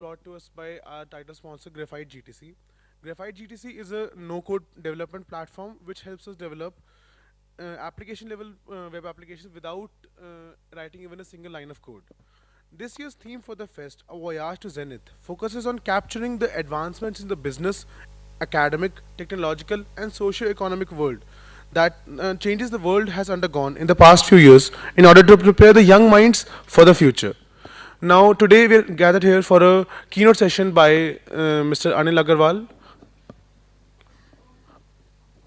brought to us by our title sponsor Graphite GTC. Graphite GTC is a no-code development platform which helps us develop application level web applications without writing even a single line of code. This year's theme for the fest, A Voyage to Zenith, focuses on capturing the advancements in the business, academic, technological, and socio-economic world that changes the world has undergone in the past few years in order to prepare the young minds for the future. Now, today we're gathered here for a keynote session by Mr. Anil Agarwal.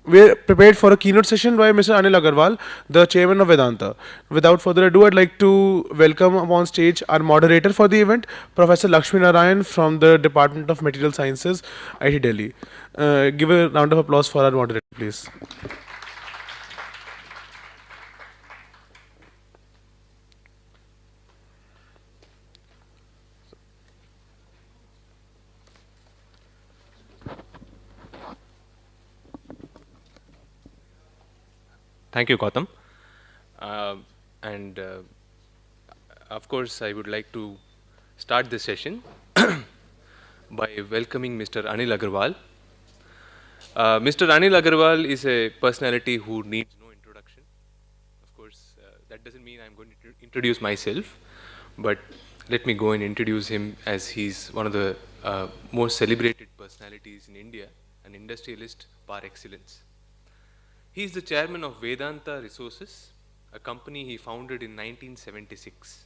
We're prepared for a keynote session by Mr. Anil Agarwal, the chairman of Vedanta. Without further ado, I'd like to welcome on stage our moderator for the event, Professor Lakshmi Narayan from the Department of Material Sciences, IIT Delhi. Give a round of applause for our moderator, please. Thank you, Gautam. Uh, and of course, I would like to start this session by welcoming Mr. Anil Agarwal. Mr. Anil Agarwal is a personality who needs no introduction. Of course, that doesn't mean I'm going to introduce myself, but let me go and introduce him as he's one of the most celebrated personalities in India, an industrialist par excellence. He is the chairman of Vedanta Resources, a company he founded in 1976.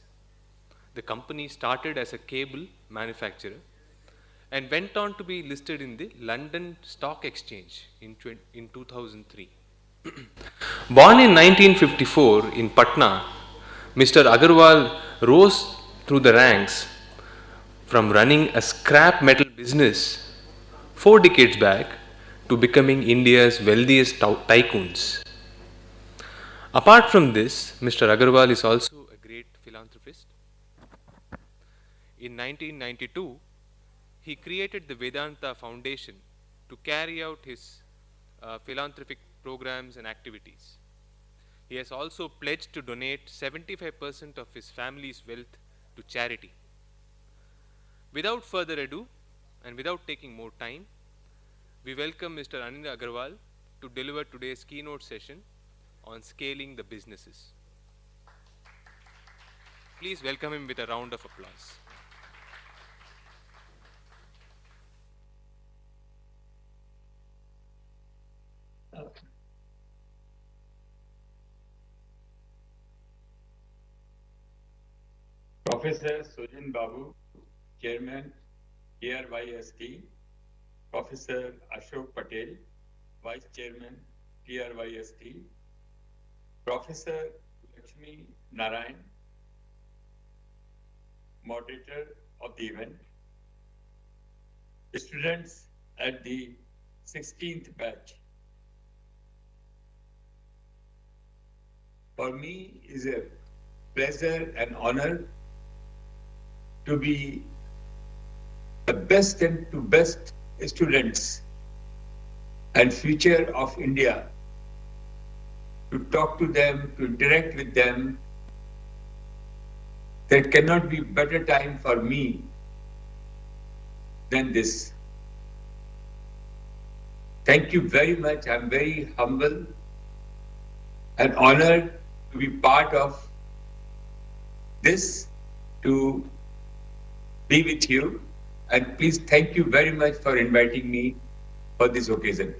The company started as a cable manufacturer and went on to be listed in the London Stock Exchange in 2003. Born in 1954 in Patna, Mr. Agarwal rose through the ranks from running a scrap metal business 4 decades back to becoming India's wealthiest tycoons. Apart from this, Mr. Agarwal is also a great philanthropist. In 1992, he created the Vedanta Foundation to carry out his philanthropic programs and activities. He has also pledged to donate 75% of his family's wealth to charity. Without further ado, and without taking more time, we welcome Mr. Anil Agarwal to deliver today's keynote session on scaling the businesses. Please welcome him with a round of applause. Professor Sujin Babu, Chairman, TRYST, Professor Ashok Patel, Vice Chairman, TRYST, Professor Lakshmi Narayan, Moderator of the event, students at the 16th batch. For me, it is a pleasure and honor to be the best and to best students and future of India, to talk to them, to interact with them. There cannot be better time for me than this. Thank you very much. I'm very humble and honored to be part of this, to be with you, and please thank you very much for inviting me for this occasion.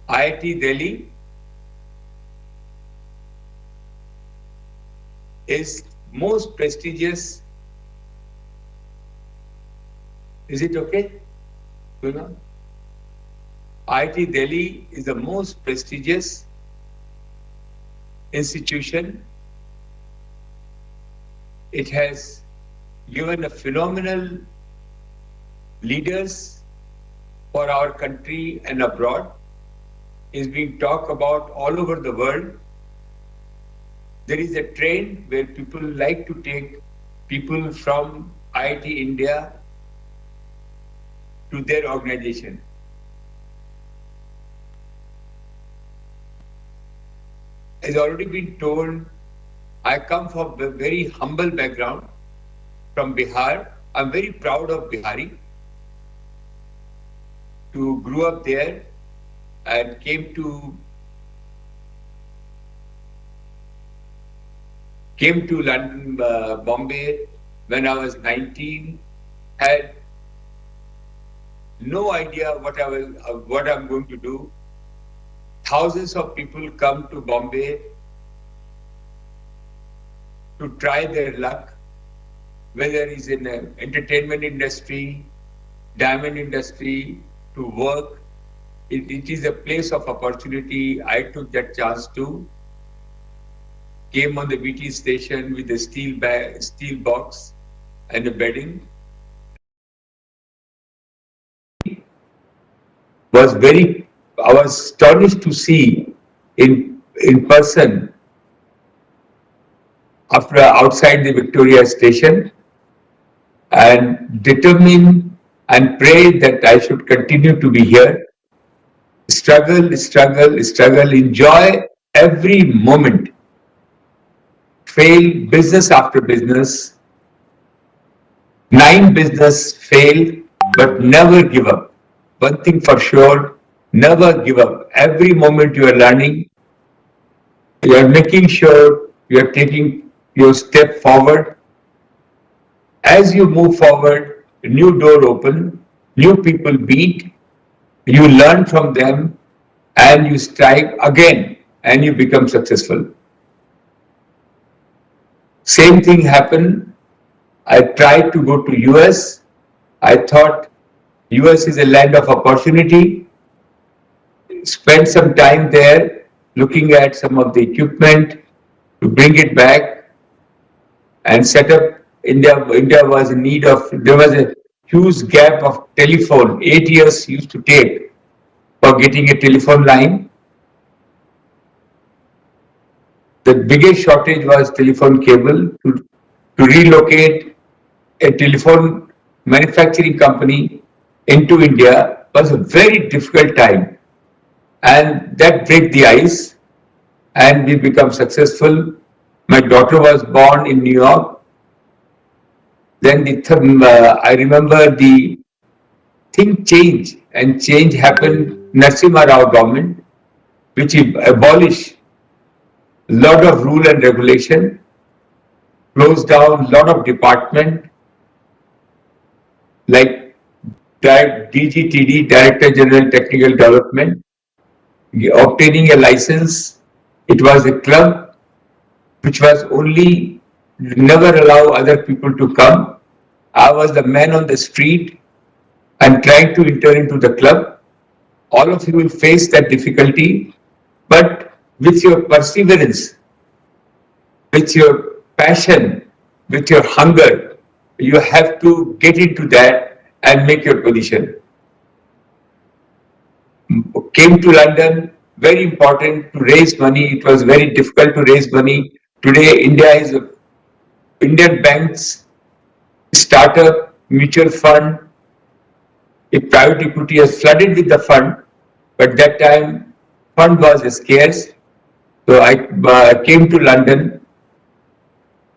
IIT Delhi is most prestigious. Is it okay? You know? IIT Delhi is the most prestigious institution. It has given a phenomenal leaders for our country and abroad. Is being talked about all over the world. there is a trend where people like to take people from IIT India to their organization. As already been told, I come from a very humble background from Bihar. I'm very proud of Bihari to grew up there and came to London, Bombay when I was 19. Had no idea what I'm going to do. Thousands of people come to Bombay to try their luck, whether it's in the entertainment industry, diamond industry, to work. It is a place of opportunity. I took that chance to. Came on the BT station with a steel box and a bedding. I was astonished to see in person after outside the Victoria station, and determine and pray that I should continue to be here. Struggle, enjoy every moment. Fail business after business. 9 business failed, but never give up. One thing for sure, never give up. Every moment you are learning, you are making sure you are taking your step forward. As you move forward, a new door open, new people meet, you learn from them, and you strike again, and you become successful. Same thing happened. I tried to go to US. I thought US is a land of opportunity. Spent some time there looking at some of the equipment to bring it back and set up. India was in need of, there was a huge gap of telephone. 8 years used to take for getting a telephone line. The biggest shortage was telephone cable. To relocate a telephone manufacturing company into India was a very difficult time, and that break the ice, and we become successful. My daughter was born in New York. Then I remember the thing changed, and change happened. Narasimha Rao government, which abolished a lot of rule and regulation, closed down a lot of department like DGTD, Director General Technical Development, obtaining a license. It was a club which was only never allow other people to come. I was the man on the street and trying to enter into the club. All of you will face that difficulty, but with your perseverance, with your passion, with your hunger, you have to get into that and make your position. Came to London, very important to raise money. It was very difficult to raise money. Today, Indian banks, startup, mutual fund, a private equity has flooded with the fund, but that time fund was scarce. So I came to London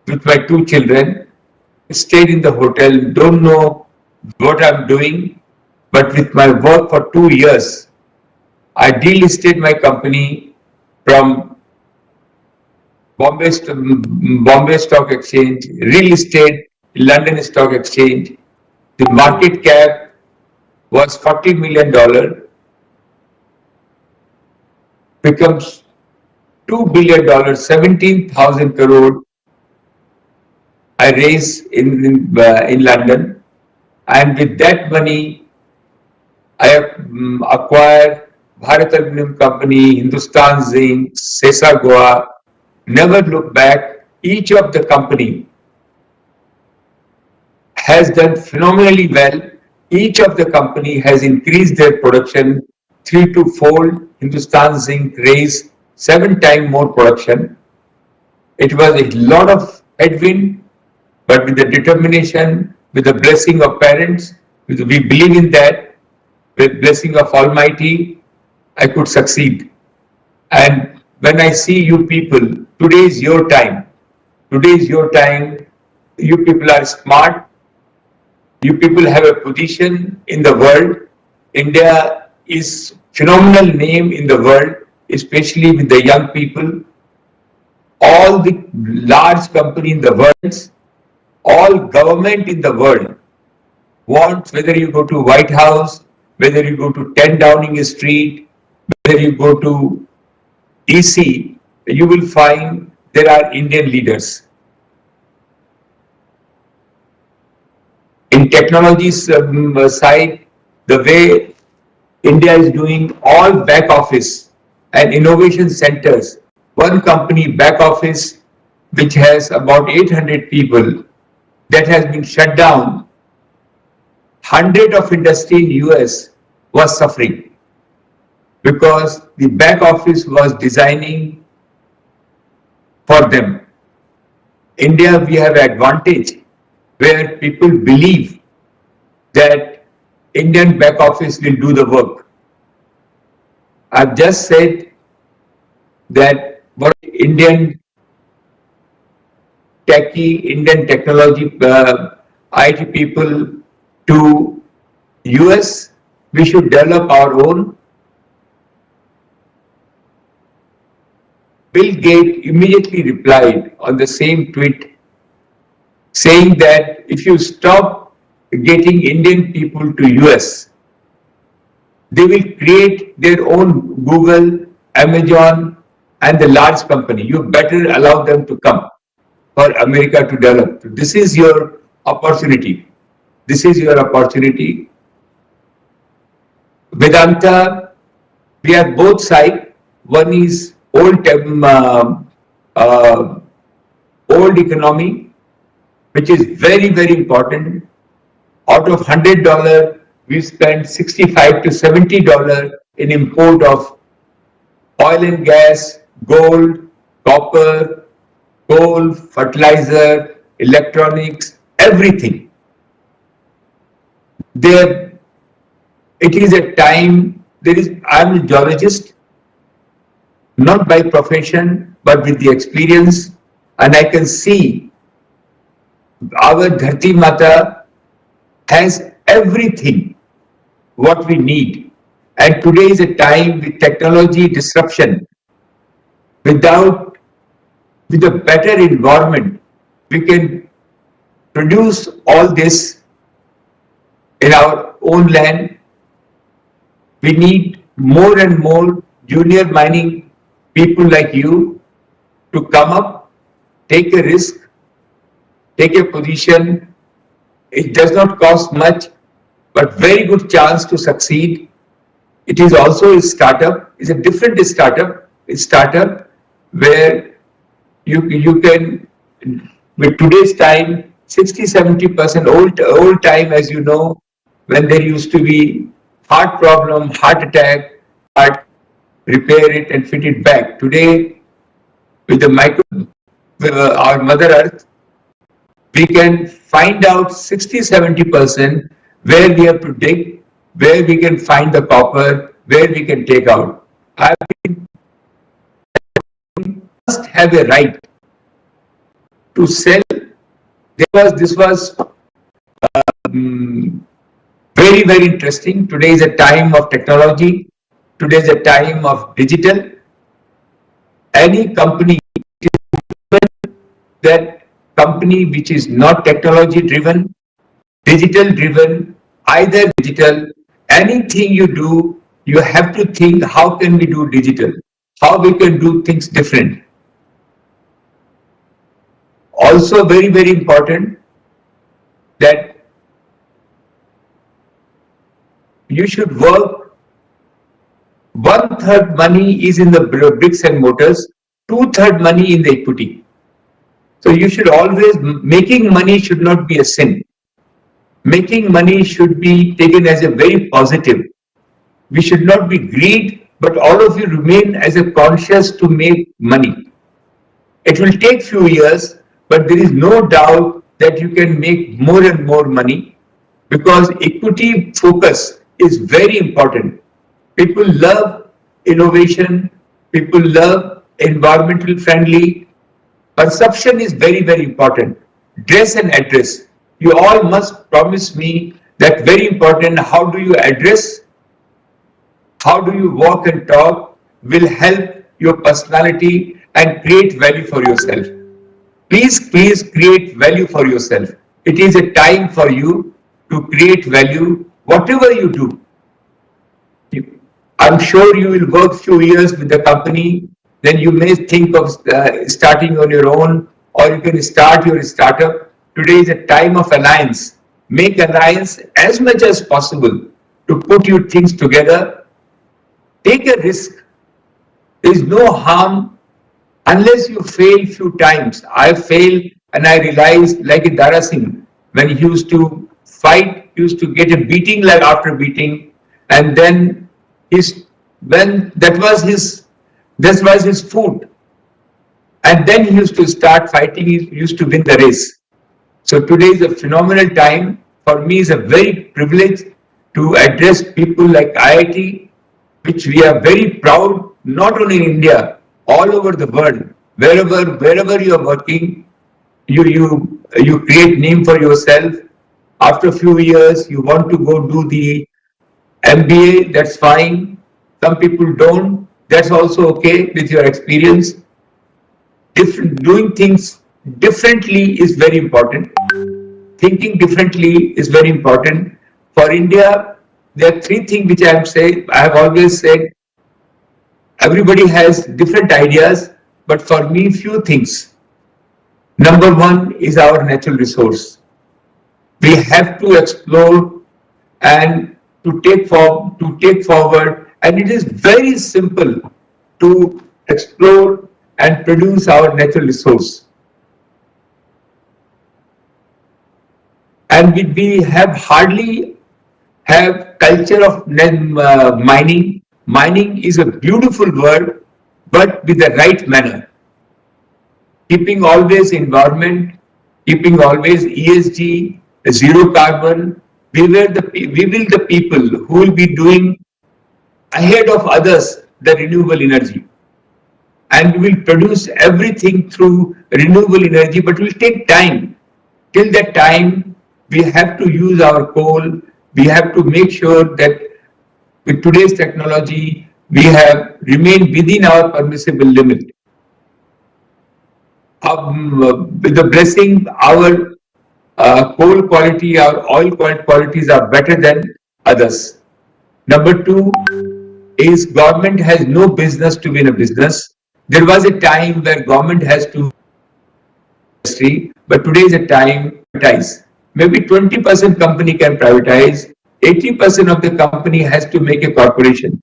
with my 2 children, stayed in the hotel, don't know what I'm doing, but with my work for 2 years, I delisted my company from Bombay Stock Exchange, real estate, London Stock Exchange. The market cap was $40 million, becomes $2 billion, 17,000 crore I raised in London, and with that money, I acquired Bharat Aluminum Company, Hindustan Zinc, Sesa Goa. Never look back. Each of the company has done phenomenally well. Each of the company has increased their production 3 to 4. Hindustan Zinc raised 7 times more production. It was a lot of headwind, but with the determination, with the blessing of parents, we believe in that, with blessing of Almighty, I could succeed. And when I see you people, today is your time. Today is your time. You people are smart. You people have a position in the world. India is phenomenal name in the world, especially with the young people. All the large company in the world, all government in the world wants, whether you go to White House, whether you go to 10 Downing Street, whether you go to EC, you will find there are Indian leaders. In technology side, the way India is doing all back office and innovation centers, one company back office which has about 800 people that has been shut down. 100 of industry in US was suffering because the back office was designing for them. India, we have advantage where people believe that Indian back office will do the work. I've just said that what Indian techie, Indian technology, IT people to US, we should develop our own. Bill Gates immediately replied on the same tweet saying that if you stop getting Indian people to US, they will create their own Google, Amazon, and the large company. You better allow them to come for America to develop. This is your opportunity. This is your opportunity. Vedanta, we have both sides. One is old economy, which is very, very important. Out of $100, we spend $65 to $70 in import of oil and gas, gold, copper, coal, fertilizer, electronics, everything. There, it is a time, I'm a geologist, not by profession, but with the experience, and I can see our Dharti Mata has everything what we need. And today is a time with technology disruption. With a better environment, we can produce all this in our own land. We need more and more junior mining people like you to come up, take a risk, take a position. It does not cost much, but very good chance to succeed. It is also a startup. It's a different startup. It's startup where you can, with today's time, 60-70% old time, as you know, when there used to be heart problem, heart attack, heart, repair it and fit it back. Today, with our Mother Earth, we can find out 60-70% where we have to dig, where we can find the copper, where we can take out. I must have a right to sell. This was very, very interesting. Today is a time of technology. Today is a time of digital. Any company, that company which is not technology driven, digital driven, either digital, anything you do, you have to think how can we do digital, how we can do things different. Also very, very important that you should work. 1/3 money is in the bricks and mortars, 2/3 money in the equity. So you should always, making money should not be a sin. Making money should be taken as a very positive. We should not be greed, but all of you remain as a conscious to make money. It will take few years, but there is no doubt that you can make more and more money because equity focus is very important. People love innovation, people love environmental friendly. Perception is very, very important. Dress and address. You all must promise me that very important. How do you address? How do you walk and talk will help your personality and create value for yourself. Please create value for yourself. It is a time for you to create value, whatever you do. I'm sure you will work few years with the company, then you may think of starting on your own, or you can start your startup. Today is a time of alliance. Make alliance as much as possible to put your things together. Take a risk. There is no harm unless you fail few times. I failed and I realized, like in Dara Singh, when he used to fight, he used to get a beating like after beating, and then when that was his food, and then he used to start fighting. He used to win the race. So today is a phenomenal time. For me, it's a very privilege to address people like IIT, which we are very proud, not only in India, all over the world. Wherever you are working, you create name for yourself. After a few years, you want to go do the MBA, that's fine. Some people don't. That's also okay with your experience. Doing things differently is very important. Thinking differently is very important. For India, there are three things which I have always said. Everybody has different ideas, but for me, few things. Number one is our natural resource. We have to explore and to take forward, and it is very simple to explore and produce our natural resource. And we have hardly have culture of mining. Mining is a beautiful word, but with the right manner. Keeping always environment, keeping always ESG, zero carbon. We will the people who will be doing ahead of others the renewable energy. And we will produce everything through renewable energy, but it will take time. Till that time, we have to use our coal. We have to make sure that with today's technology, we have remained within our permissible limit. With the blessing, our coal quality, our oil qualities are better than others. Number two is government has no business to be in a business. There was a time where government has to industry, but today is a time to privatize. Maybe 20% company can privatize, 80% of the company has to make a corporation.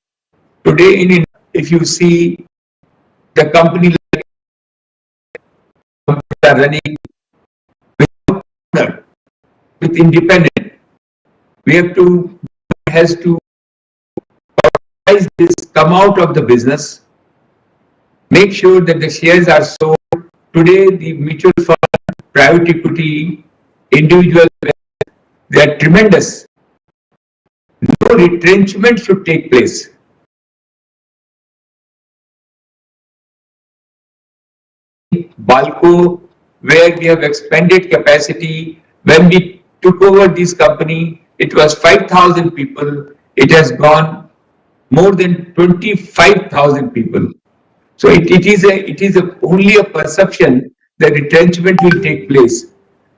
Today in India, if you see the company like are running with independent, we have to has to this come out of the business, make sure that the shares are sold. Today, the mutual fund, private equity, individual, they are tremendous. No retrenchment should take place. Balco, where we have expanded capacity. When we took over this company, it was 5,000 people. It has gone more than 25,000 people. So it is only a perception that retrenchment will take place.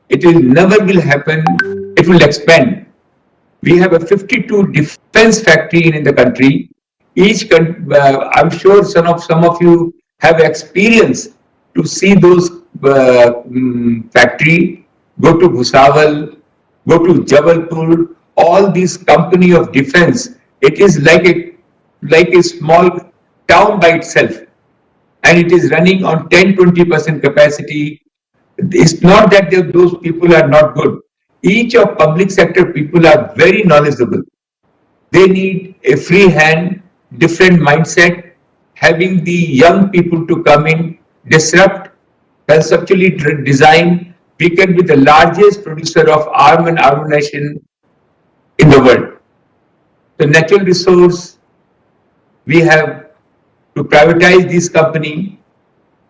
It will never will happen. It will expand. We have a 52 defense factory in the country. I'm sure some of you have experience to see those factory. Go to Bhusawal, go to Jabalpur. All these company of defense. It is like a small town by itself, and it is running on 10-20% capacity. It's not that those people are not good. Each of public sector people are very knowledgeable. They need a free hand, different mindset, having the young people to come in, disrupt, conceptually designed. We can be the largest producer of arm and ammunition in the world. The natural resource, we have to privatize this company.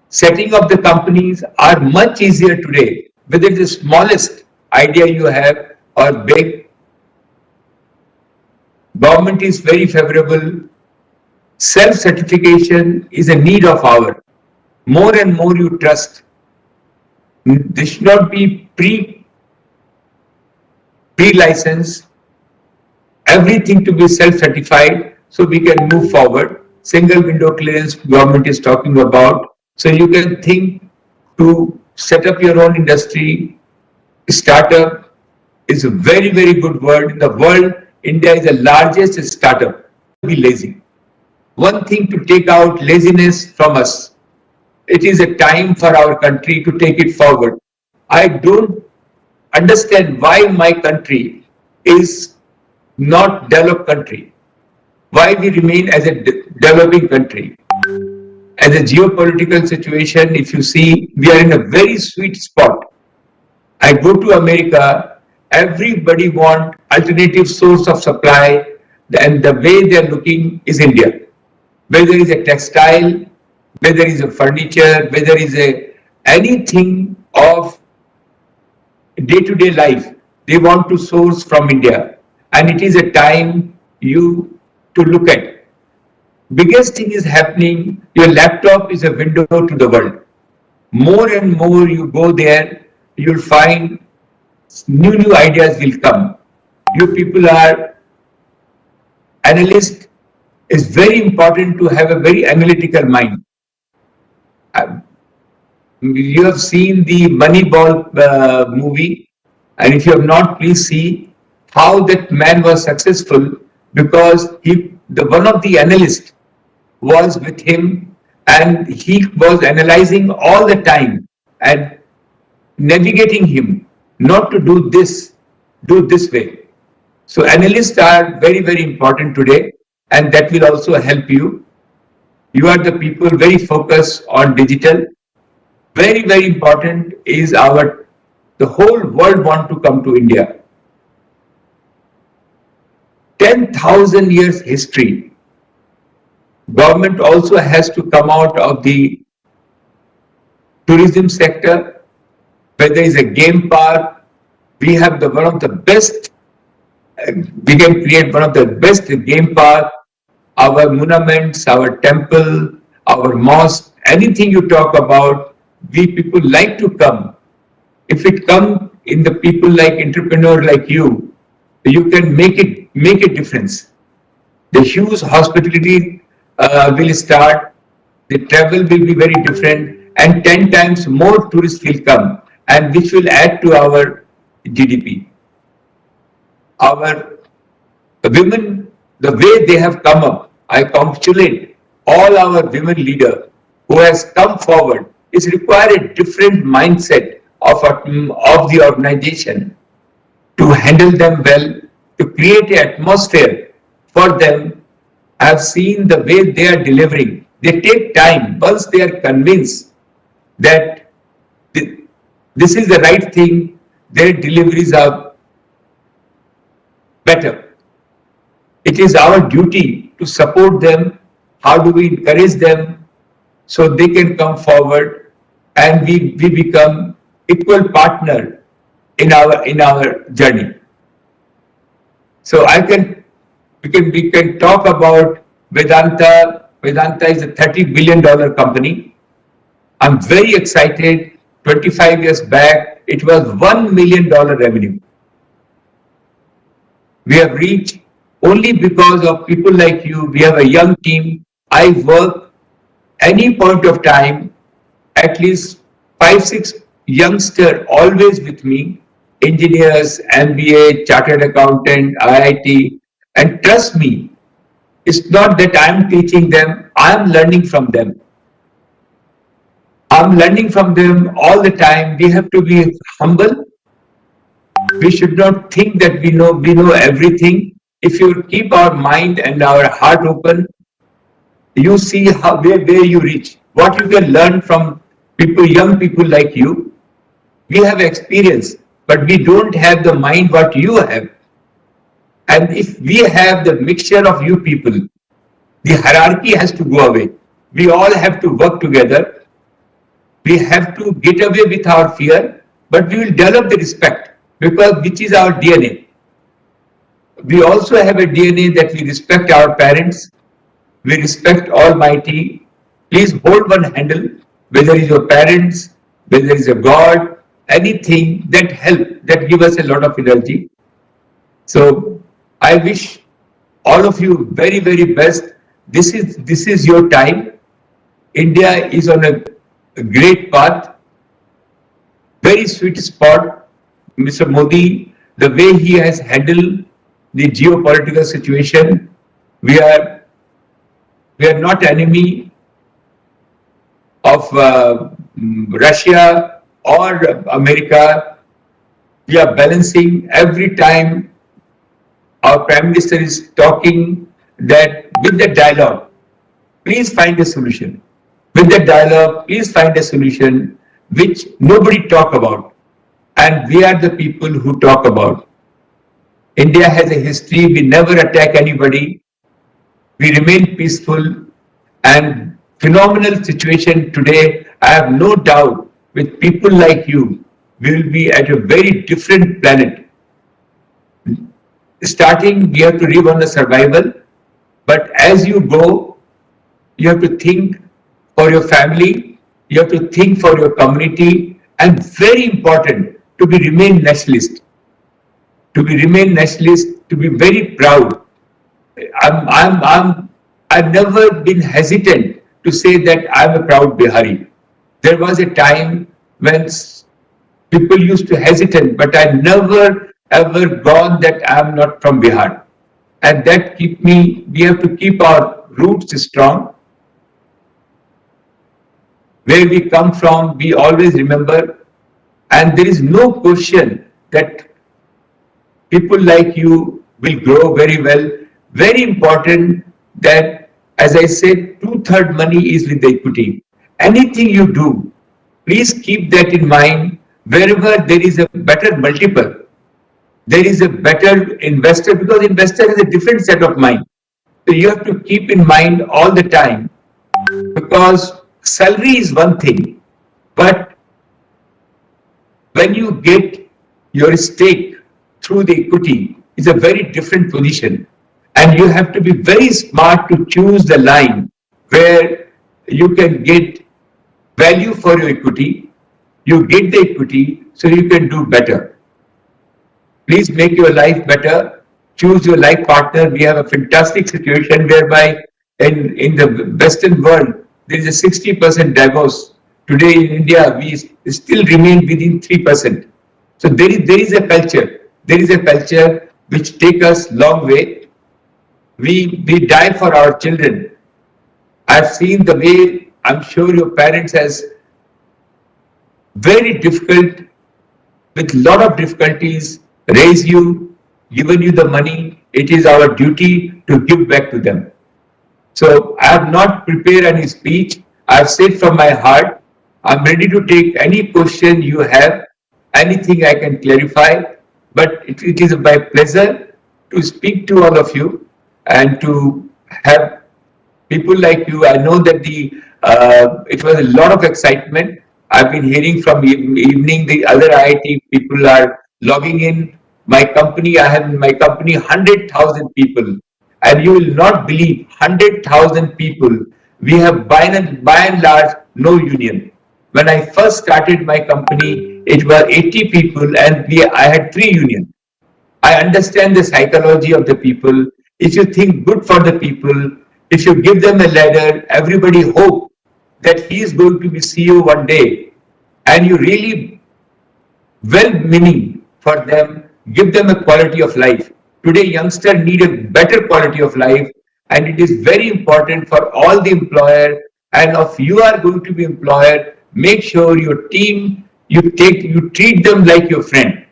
Setting up the companies are much easier today. Whether it's the smallest idea you have or big, government is very favorable. Self-certification is a need of our. More and more you trust. This should not be pre-license. Everything to be self-certified so we can move forward. Single window clearance government is talking about. So you can think to set up your own industry. Startup is a very, very good word. In the world, India is the largest startup. Be lazy. One thing to take out laziness from us. It is a time for our country to take it forward. I don't understand why my country is not developed country. Why we remain as a developing country. As a geopolitical situation, if you see, we are in a very sweet spot. I go to America, everybody want alternative source of supply, and the way they are looking is India. Whether it's a textile, whether it's a furniture, whether it's a anything of day-to-day life, they want to source from India. And it is a time you to look at. Biggest thing is happening, your laptop is a window to the world. More and more you go there, you'll find new ideas will come. You people are analysts. It's very important to have a very analytical mind. You have seen the Moneyball movie, and if you have not, please see how that man was successful because one of the analysts was with him and he was analyzing all the time and navigating him not to do this way. So analysts are very, very important today, and that will also help you. You are the people very focused on digital. Very, very important is the whole world want to come to India. 10,000 years history. Government also has to come out of the tourism sector, whether it's a game park, we have one of the best, we can create one of the best game park, our monuments, our temple, our mosque, anything you talk about, we people like to come. If it come in the people like entrepreneur like you can make a difference. The huge hospitality will start, the travel will be very different, and 10 times more tourists will come, and which will add to our GDP. Our women, the way they have come up, I congratulate all our women leaders who has come forward. It's required a different mindset of the organization to handle them well, to create an atmosphere for them. I've seen the way they are delivering. They take time. Once they are convinced that this is the right thing, their deliveries are better. It is our duty to support them. How do we encourage them so they can come forward and we become equal partner in our journey. So we can talk about Vedanta. Vedanta is a $30 billion company. I'm very excited. 25 years back, it was $1 million revenue. We have reached only because of people like you. We have a young team. I work any point of time, at least 5-6 youngsters always with me, engineers, MBA, chartered accountant, IIT, and trust me, it's not that I'm teaching them, I'm learning from them. I'm learning from them all the time. We have to be humble. We should not think that we know everything. If you keep our mind and our heart open, you see where you reach, what you can learn from people, young people like you, we have experience, but we don't have the mind what you have. And if we have the mixture of you people, the hierarchy has to go away. We all have to work together. We have to get away with our fear, but we will develop the respect because which is our DNA. We also have a DNA that we respect our parents, we respect Almighty. Please hold one handle, whether it's your parents, whether it's a God, anything that help, that give us a lot of energy. So I wish all of you very, very best. This is your time. India is on a great path, very sweet spot. Mr. Modi, the way he has handled the geopolitical situation, we are not enemy of Russia or America. We are balancing every time our Prime Minister is talking that with the dialogue, please find a solution. With the dialogue, please find a solution which nobody talk about. And we are the people who talk about. India has a history, we never attack anybody. We remain peaceful and phenomenal situation today. I have no doubt with people like you, we will be at a very different planet. Starting, we have to live on the survival, but as you go, you have to think for your family, you have to think for your community, and very important, to be remain nationalist. To be remain nationalist, to be very proud. I've never been hesitant to say that I'm a proud Bihari. There was a time when people used to hesitate, but I never ever gone that I'm not from Bihar. And that we have to keep our roots strong. Where we come from, we always remember. And there is no question that people like you will grow very well. Very important that, as I said, 2/3 money is with the equity. Anything you do, please keep that in mind. Wherever there is a better multiple, there is a better investor, because investor has a different set of mind. So you have to keep in mind all the time, because salary is one thing, but when you get your stake through the equity, it's a very different position. And you have to be very smart to choose the line where you can get value for your equity. You get the equity so you can do better. Please make your life better. Choose your life partner. We have a fantastic situation whereby in the Western world, there is a 60% divorce. Today in India, we still remain within 3%. So there is a culture. There is a culture which takes us long way. We die for our children. I've seen the way, I'm sure your parents has very difficult, with lot of difficulties, raise you, given you the money. It is our duty to give back to them. So I have not prepared any speech. I have said from my heart, I'm ready to take any question you have, anything I can clarify, but it is my pleasure to speak to all of you and to have people like you. I know that it was a lot of excitement. I've been hearing from evening the other IIT people are logging in. My company, I have in my company 100,000 people, and you will not believe 100,000 people. We have by and large no union. When I first started my company, it was 80 people, and I had 3 unions. I understand the psychology of the people. If you think good for the people, if you give them a ladder, everybody hope that he is going to be CEO one day, and you really well-meaning for them, give them a quality of life. Today, youngsters need a better quality of life, and it is very important for all the employer. And if you are going to be employer, make sure your team you treat them like your friend.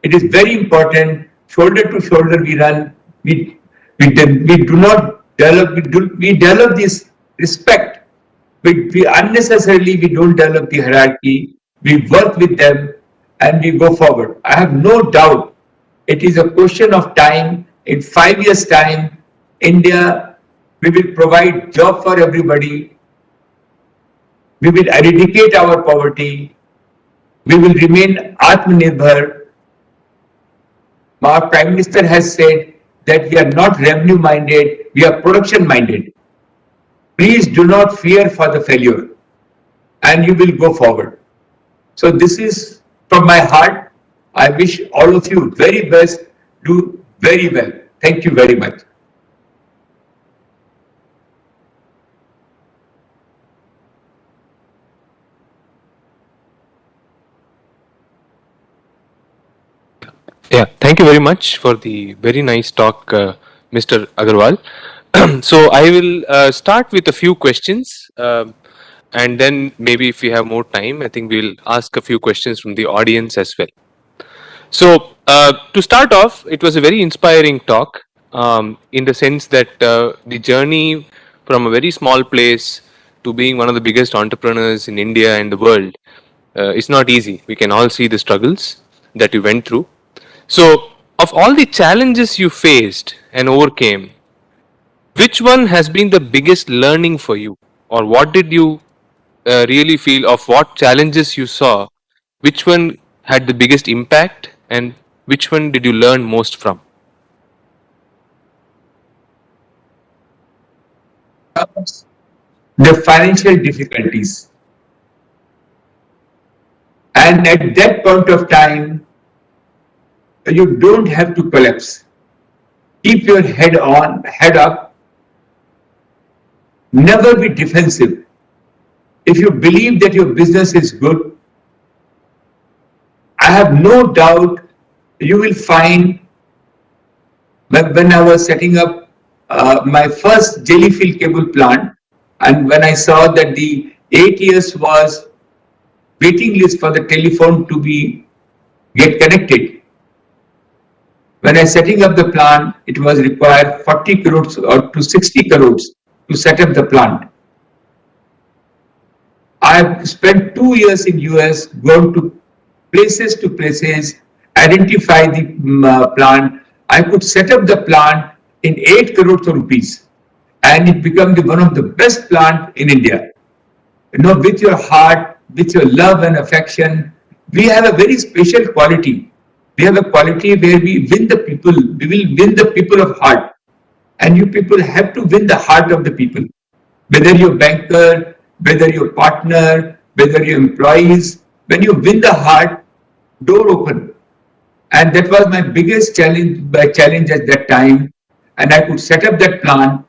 It is very important. Shoulder to shoulder we run. We do not develop. We develop this respect. We unnecessarily we don't develop the hierarchy. We work with them and we go forward. I have no doubt it is a question of time. In 5 years' time, India, we will provide job for everybody. We will eradicate our poverty. We will remain Atmanirbhar. Our Prime Minister has said that we are not revenue minded, we are production minded. Please do not fear for the failure and you will go forward. So this is from my heart. I wish all of you very best, do very well. Thank you very much. Yeah, thank you very much for the very nice talk, Mr. Agarwal. So I will start with a few questions, and then maybe if we have more time, I think we'll ask a few questions from the audience as well. So to start off, it was a very inspiring talk, in the sense that the journey from a very small place to being one of the biggest entrepreneurs in India and the world is not easy. We can all see the struggles that you went through. So, of all the challenges you faced and overcame, which one has been the biggest learning for you? Or what did you really feel of what challenges you saw? Which one had the biggest impact and which one did you learn most from? The financial difficulties. And at that point of time, you don't have to collapse. Keep your head on, head up. Never be defensive. If you believe that your business is good, I have no doubt you will find. When I was setting up my first jellyfish cable plant, and when I saw that the 8 years was waiting list for the telephone to be get connected. When I setting up the plant, it was required 40 crores or to 60 crores to set up the plant. I have spent 2 years in US, gone to places, identify the plant. I could set up the plant in 8 crores rupees, and it became one of the best plant in India. You know, with your heart, with your love and affection, we have a very special quality. We have a quality where we win the people. We will win the people of heart, and you people have to win the heart of the people. Whether you're banker, whether you're partner, whether you're employees, when you win the heart, door open. And that was my biggest challenge at that time. And I could set up that plan.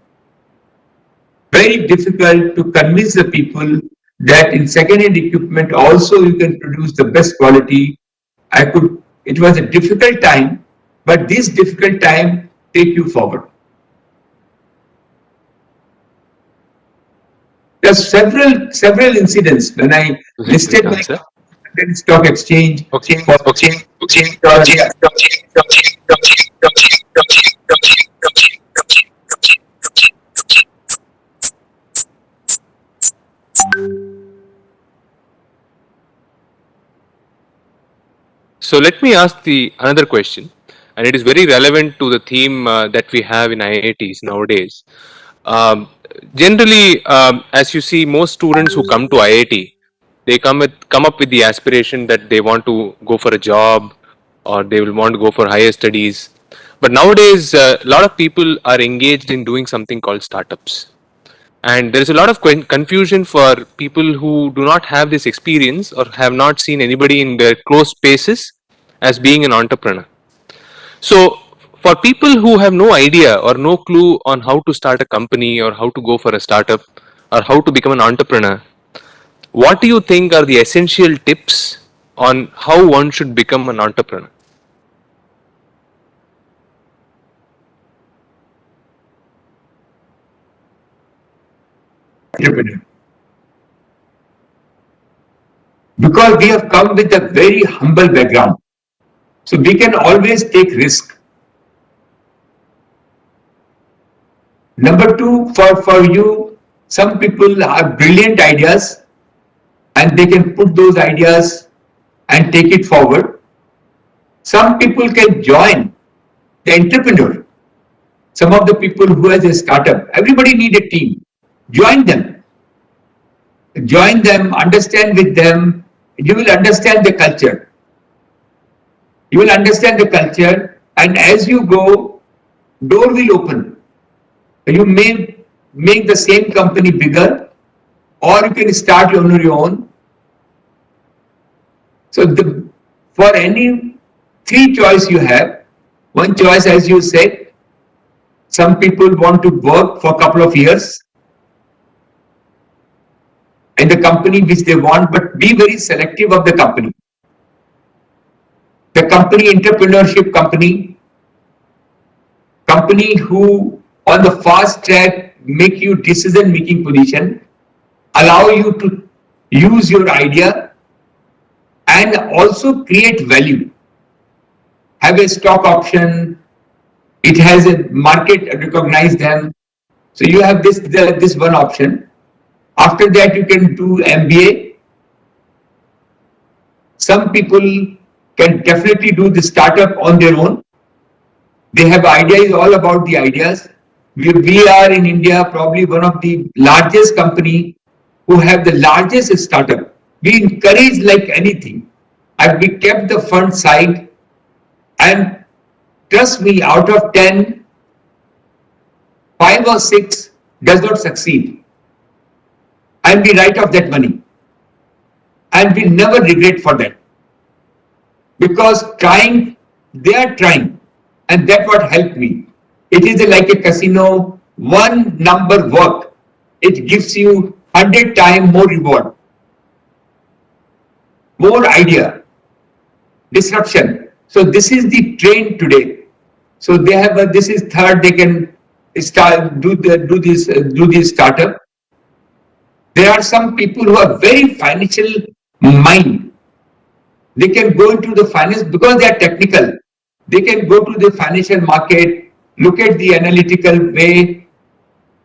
Very difficult to convince the people that in second-hand equipment also you can produce the best quality. It was a difficult time, but this difficult time take you forward. There's several incidents when I listed my stock exchange. So let me ask the another question, and it is very relevant to the theme that we have in IITs nowadays. Um, Generally, as you see, most students who come to IIT, they come up with the aspiration that they want to go for a job or they will want to go for higher studies. But nowadays, a lot of people are engaged in doing something called startups. And there is a lot of confusion for people who do not have this experience or have not seen anybody in their close spaces as being an entrepreneur. So, for people who have no idea or no clue on how to start a company or how to go for a startup or how to become an entrepreneur, what do you think are the essential tips on how one should become an entrepreneur? Because we have come with a very humble background. So we can always take risk. Number two, for you, Some people have brilliant ideas and they can put those ideas and take it forward. Some people can join the entrepreneur. Some of the people who has a startup, everybody need a team. Join them. Join them, understand with them. You will understand the culture. You will understand the culture, and as you go, door will open. You may make the same company bigger, or you can start on your own. So for any three choice you have, one choice, as you said, some people want to work for a couple of years in the company which they want, but be very selective of the company. The company, entrepreneurship company who on the fast track make you decision making position, allow you to use your idea and also create value. Have a stock option, it has a market recognize them. So you have this one option. After that, you can do MBA. Some people can definitely do the startup on their own. They have ideas, all about the ideas. We are in India probably one of the largest company who have the largest startup. We encourage like anything, and we kept the fund side. And trust me, out of 10, 5 or 6 does not succeed. And we write off that money. And we never regret for that. Because trying, they are trying. And that's what helped me. It is like a casino, one number work. It gives you 100 times more reward. More idea. Disruption. So this is the trend today. So they have this is third, they can start do this startup. There are some people who are very financial mind. They can go into the finance because they are technical. They can go to the financial market, look at the analytical way,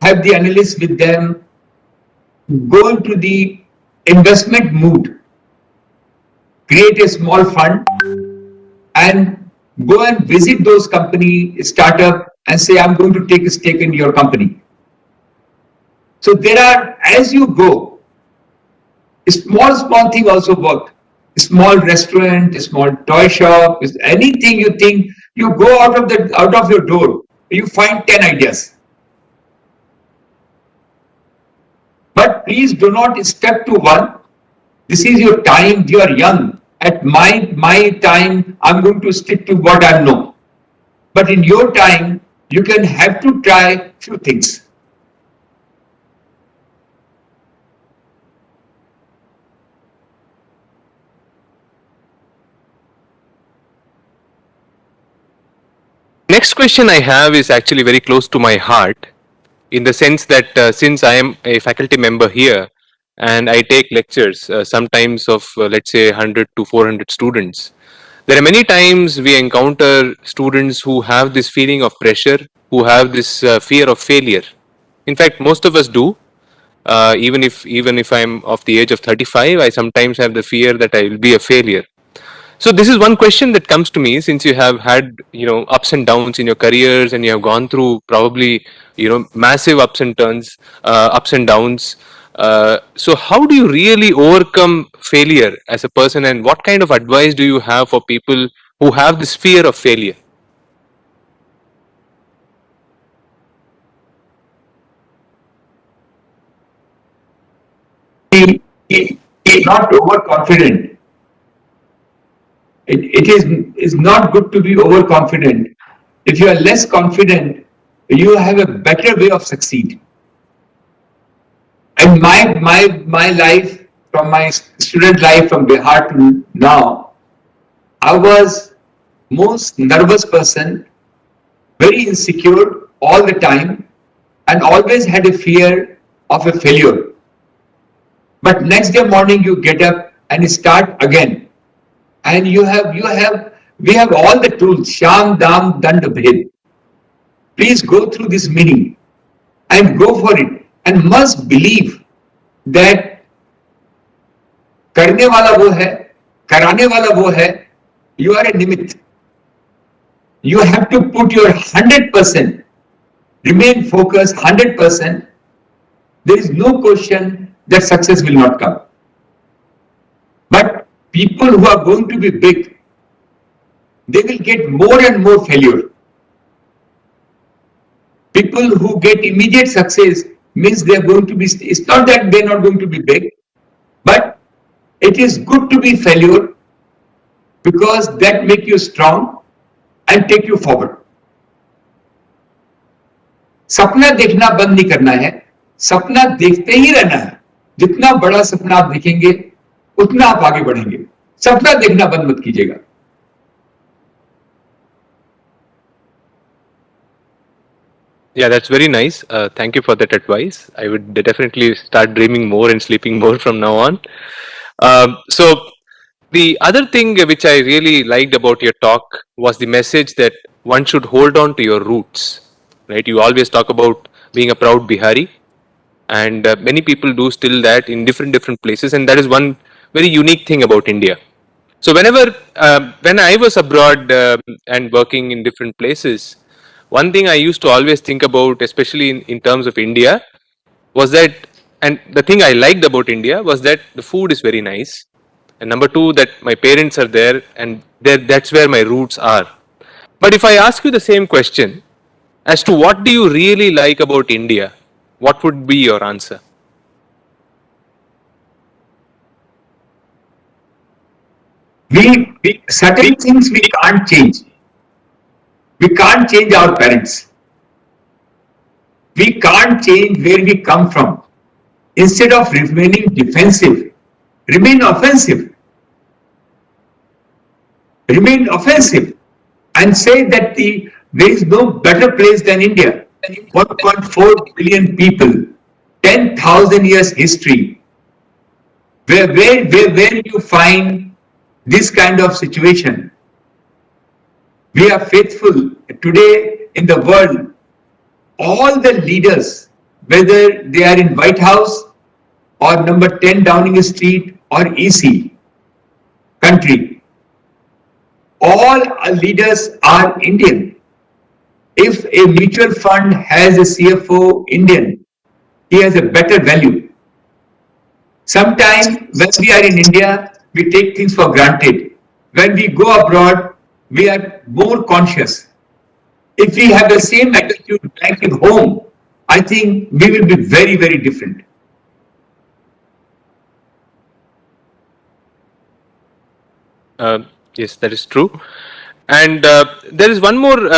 have the analysts with them, go into the investment mood, create a small fund, and go and visit those company startup and say, I'm going to take a stake in your company. So there are, as you go, small thing also work. A small restaurant, a small toy shop, anything you think, you go out of your door, you find 10 ideas. But please do not step to one. This is your time, you are young. At my time, I'm going to stick to what I know. But in your time, you can have to try few things. Next question I have is actually very close to my heart, in the sense that since I am a faculty member here and I take lectures, sometimes of let's say 100 to 400 students, there are many times we encounter students who have this feeling of pressure, who have this fear of failure. In fact, most of us do. Even if I'm of the age of 35, I sometimes have the fear that I will be a failure. So this is one question that comes to me, since you have had, ups and downs in your careers, and you have gone through probably, massive ups and turns, ups and downs. So how do you really overcome failure as a person, and what kind of advice do you have for people who have this fear of failure? Not overconfident. It is not good to be overconfident. If you are less confident, you have a better way of succeed. And my life, from my student life from Bihar to now, I was most nervous person, very insecure all the time, and always had a fear of a failure. But next day morning you get up and start again. And we have all the tools, Sham, Dam, Dand, Bhed. Please go through this meaning and go for it and must believe that करने वाला वो है, कराने वाला वो है, you are a निमित्त. You have to put your 100%, remain focused 100%. There is no question that success will not come. But people who are going to be big, they will get more and more failure. People who get immediate success means they are going to be, it's not that they are not going to be big, but it is good to be failure because that make you strong and take you forward. सपना देखना बंद नहीं करना है, सपना देखते ही रहना है. जितना बड़ा सपना आप देखेंगे उतना आप आगे बढ़ेंगे. सपना देखना बंद मत कीजिएगा. Yeah, that's very nice. Thank you for that advice. I would definitely start dreaming more and sleeping more from now on. So, the other thing which I really liked about your talk was the message that one should hold on to your roots. Right? You always talk about being a proud Bihari, and many people do still that in different places, and that is one very unique thing about India. So whenever when I was abroad and working in different places, one thing I used to always think about, especially in terms of India, was that, and the thing I liked about India was that the food is very nice, and number two, that my parents are there, and that's where my roots are. But if I ask you the same question as to what do you really like about India, what would be your answer? We certain things we can't change. We can't change our parents. We can't change where we come from. Instead of remaining defensive, remain offensive. Remain offensive and say that there is no better place than India. 1.4 billion people, 10,000 years history. Where you find this kind of situation? We are faithful today in the world. All the leaders, whether they are in White House or number 10 Downing Street or EC country, all leaders are Indian. If a mutual fund has a CFO Indian, he has a better value. Sometimes when we are in India, we take things for granted. When we go abroad, we are more conscious. If we have the same attitude back at home, I think we will be very, very different. Yes, that is true. And there is one more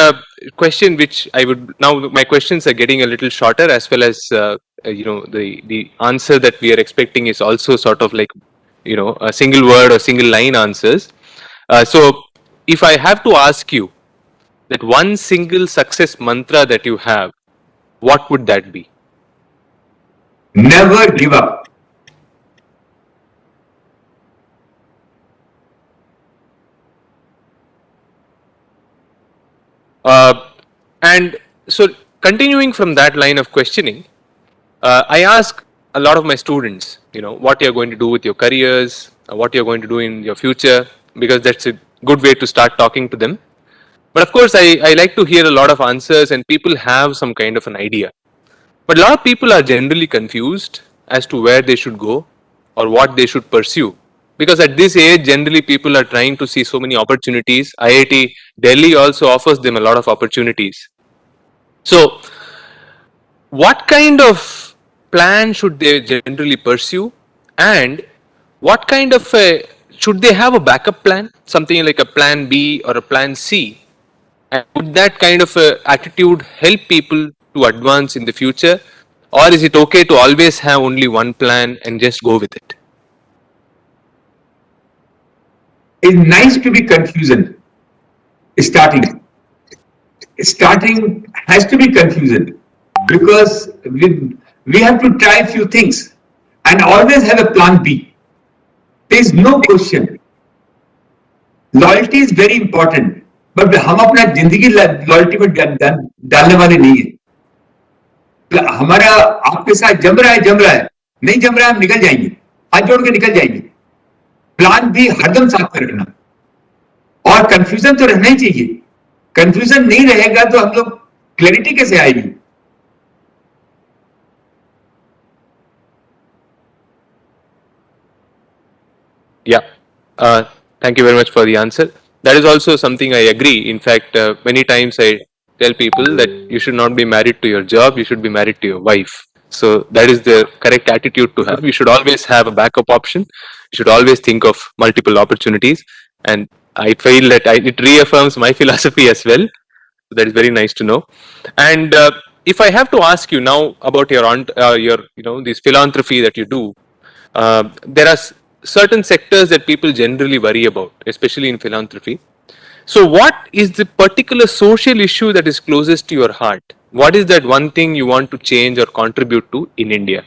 question which I would, now my questions are getting a little shorter, as well as the answer that we are expecting is also sort of like a single word or single line answers. So if I have to ask you that one single success mantra that you have, what would that be? Never give up. And so continuing from that line of questioning, I ask a lot of my students, what you're going to do with your careers, what you're going to do in your future, because that's a good way to start talking to them. But of course, I like to hear a lot of answers, and people have some kind of an idea. But a lot of people are generally confused as to where they should go or what they should pursue. Because at this age, generally people are trying to see so many opportunities. IIT Delhi also offers them a lot of opportunities. So, what kind of plan should they generally pursue, and what kind of should they have a backup plan, something like a plan B or a plan C? And would that kind of attitude help people to advance in the future, or is it okay to always have only one plan and just go with it? It's nice to be confusion. Starting has to be confusion because we have to try a few things and always have a plan B. There is no question. Loyalty is very important, but हम अपना जिंदगी loyalty में डालने वाले नहीं हैं. हमारा आपके साथ जम रहा है, नहीं जम रहा है, हम निकल जाएंगे, हाथ जोड़ के निकल जाएंगे। प्लान भी हरदम साथ में रखना, और कंफ्यूजन तो रहना ही चाहिए। कंफ्यूजन नहीं रहेगा तो हम लोग क्लैरिटी कैसे आएगी? Yeah. Thank you very much for the answer. That is also something I agree. In fact, many times I tell people that you should not be married to your job, you should be married to your wife. So that is the correct attitude to have. You should always have a backup option. You should always think of multiple opportunities. And I feel that it reaffirms my philosophy as well. That is very nice to know. And if I have to ask you now about your this philanthropy that you do, there are certain sectors that people generally worry about, especially in philanthropy. So, what is the particular social issue that is closest to your heart? What is that one thing you want to change or contribute to in India?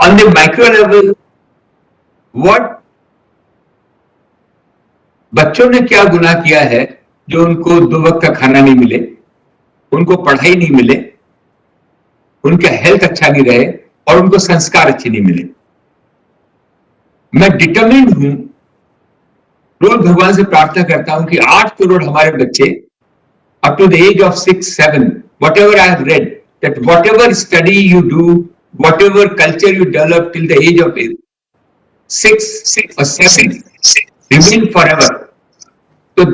On the micro level, what बच्चों ने क्या गुनाह किया है जो उनको 2 वक्त का खाना नहीं मिले, उनको पढ़ाई नहीं मिले, उनका हेल्थ अच्छा नहीं रहे और उनको संस्कार अच्छे नहीं मिले? मैं डिटरमिन्ड हूं, रोज भगवान से प्रार्थना करता हूं कि 8 करोड़ हमारे बच्चे up to the age of 6, 7, whatever I have read, that whatever study you do, whatever culture you develop till the age of 6 or 7, remain forever. So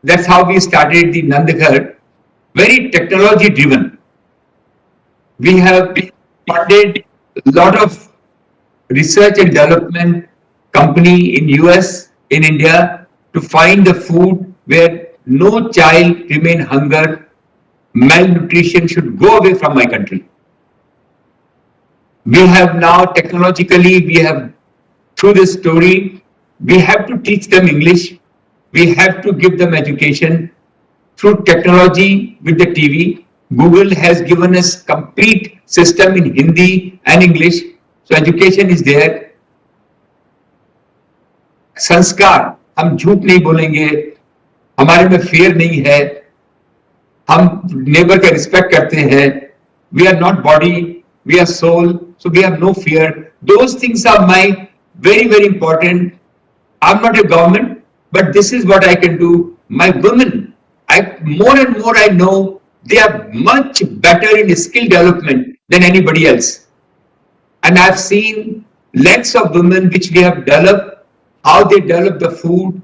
that's how we started the Nandaghar, very technology driven. We have funded a lot of research and development company in US, in India, to find the food where no child remain hunger, malnutrition should go away from my country. We have now technologically, through this story, we have to teach them English. We have to give them education through technology with the TV. Google has given us complete system in Hindi and English. So education is there. संस्कार, हम झूठ नहीं बोलेंगे, हमारे में fear नहीं है, हम neighbor का respect करते हैं, we are not body, we are soul, so we have no fear. Those things are very, very important. I'm not a government, but this is what I can do. My women, more and more I know they are much better in skill development than anybody else. And I've seen lakhs of women which we have developed, how they develop the food,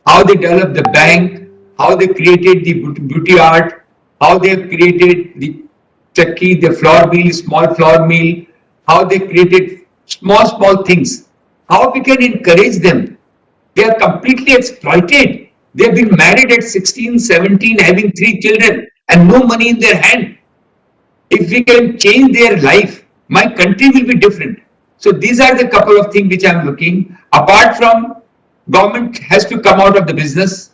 how they develop the bank, how they created the beauty art, how they created the chakki, the flour mill, small flour mill, how they created small things. How we can encourage them? They are completely exploited. They have been married at 16, 17, having 3 children and no money in their hand. If we can change their life, my country will be different. So these are the couple of things which I am looking. Apart from government has to come out of the business,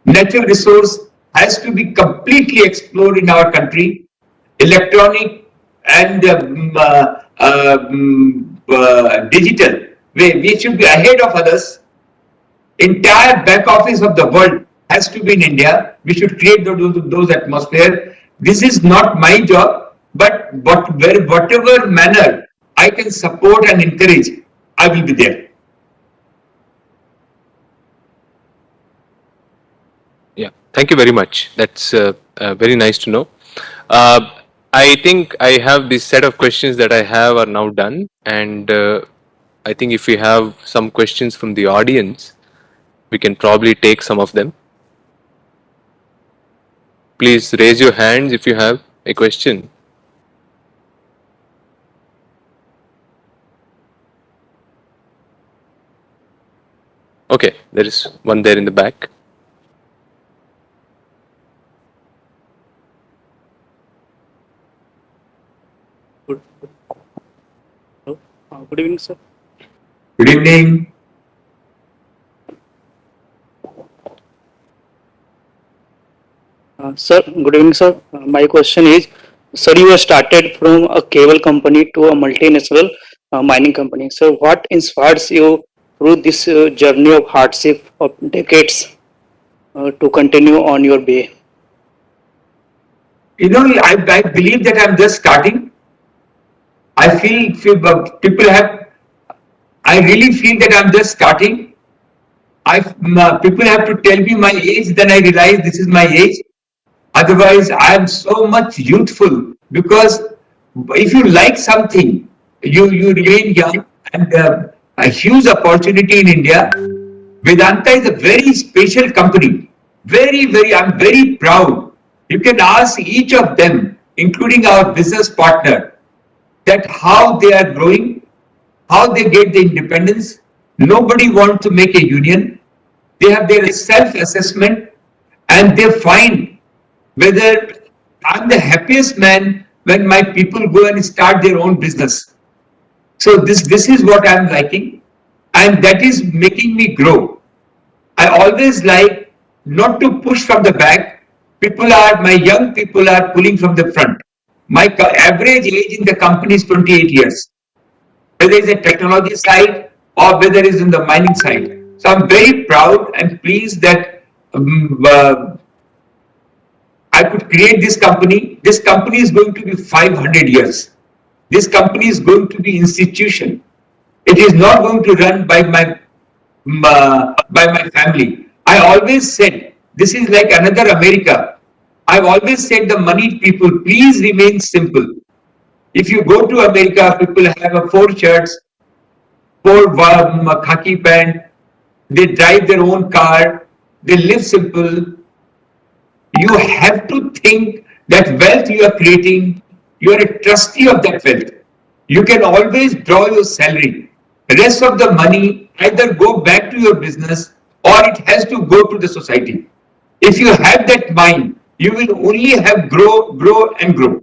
natural resource has to be completely explored in our country. Electronic and digital way, we should be ahead of others. Entire back office of the world has to be in India. We should create those atmosphere. This is not my job, but whatever manner I can support and encourage, I will be there. Yeah, thank you very much. That's very nice to know. I think I have this set of questions that I have are now done, and I think if we have some questions from the audience, we can probably take some of them. Please raise your hands if you have a question. Okay, there is one there in the back. Good evening, sir. Good evening. Sir, good evening, sir. My question is, sir, you have started from a cable company to a multinational mining company. So, what inspires you through this journey of hardship of decades? to continue on your way? I believe that I'm just starting. I people have, I really feel that I'm just starting. People have to tell me my age, then I realize this is my age. Otherwise, I am so much youthful because if you like something, you remain young and a huge opportunity in India. Vedanta is a very special company. I'm very proud. You can ask each of them, including our business partner, that how they are growing, how they get the independence. Nobody wants to make a union. They have their self-assessment and they find whether I'm the happiest man when my people go and start their own business. So this is what I'm liking, and that is making me grow. I always like not to push from the back. My young people are pulling from the front. My average age in the company is 28 years, whether it's a technology side or whether it's in the mining side. So I'm very proud and pleased that I could create this company. This company is going to be 500 years. This company is going to be institution. It is not going to run by my family. I always said this is like another America. I've always said the moneyed people, please remain simple. If you go to America, people have four shirts, four khaki pant. They drive their own car. They live simple. You have to think that wealth you are creating, you are a trustee of that wealth. You can always draw your salary. The rest of the money either go back to your business or it has to go to the society. If you have that mind, you will only have grow and grow.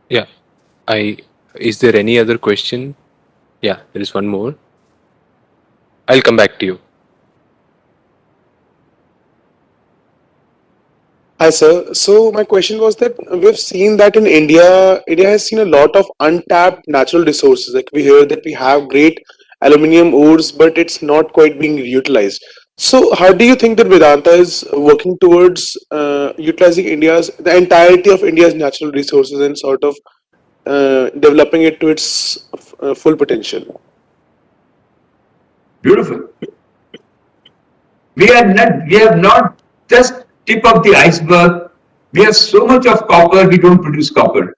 Yeah. Is there any other question? Yeah, there is one more. I'll come back to you. Hi, sir. So my question was that we've seen that in India, India has seen a lot of untapped natural resources. Like we hear that we have great aluminium ores, but it's not quite being utilized. So how do you think that Vedanta is working towards utilizing the entirety of India's natural resources and sort of developing it to its full potential? Beautiful. We have not just tip of the iceberg. We have so much of copper, we don't produce copper.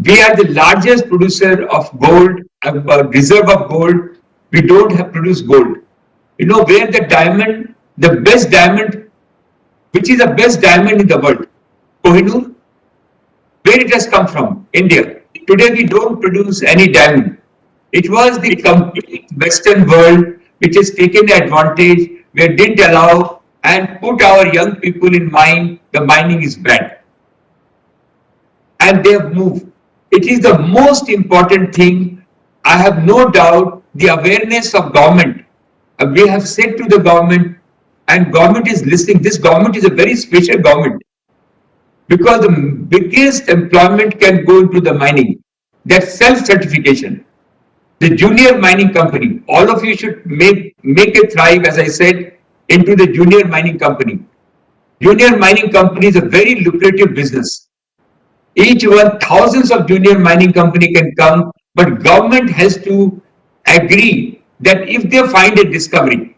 We are the largest producer of gold, a reserve of gold. We don't have produced gold. You know where the diamond, the best diamond, which is the best diamond in the world? Kohinoor. Where it has come from? India. Today we don't produce any diamond. It was the complete Western world which has taken advantage, where didn't allow and put our young people in mind the mining is bad. And they have moved. It is the most important thing. I have no doubt the awareness of government. We have said to the government, and government is listening. This government is a very special government because the biggest employment can go into the mining. That's self-certification. The junior mining company, all of you should make a thrive, as I said, into the junior mining company. Junior mining company is a very lucrative business. Each one, thousands of junior mining company can come, but government has to agree that if they find a discovery,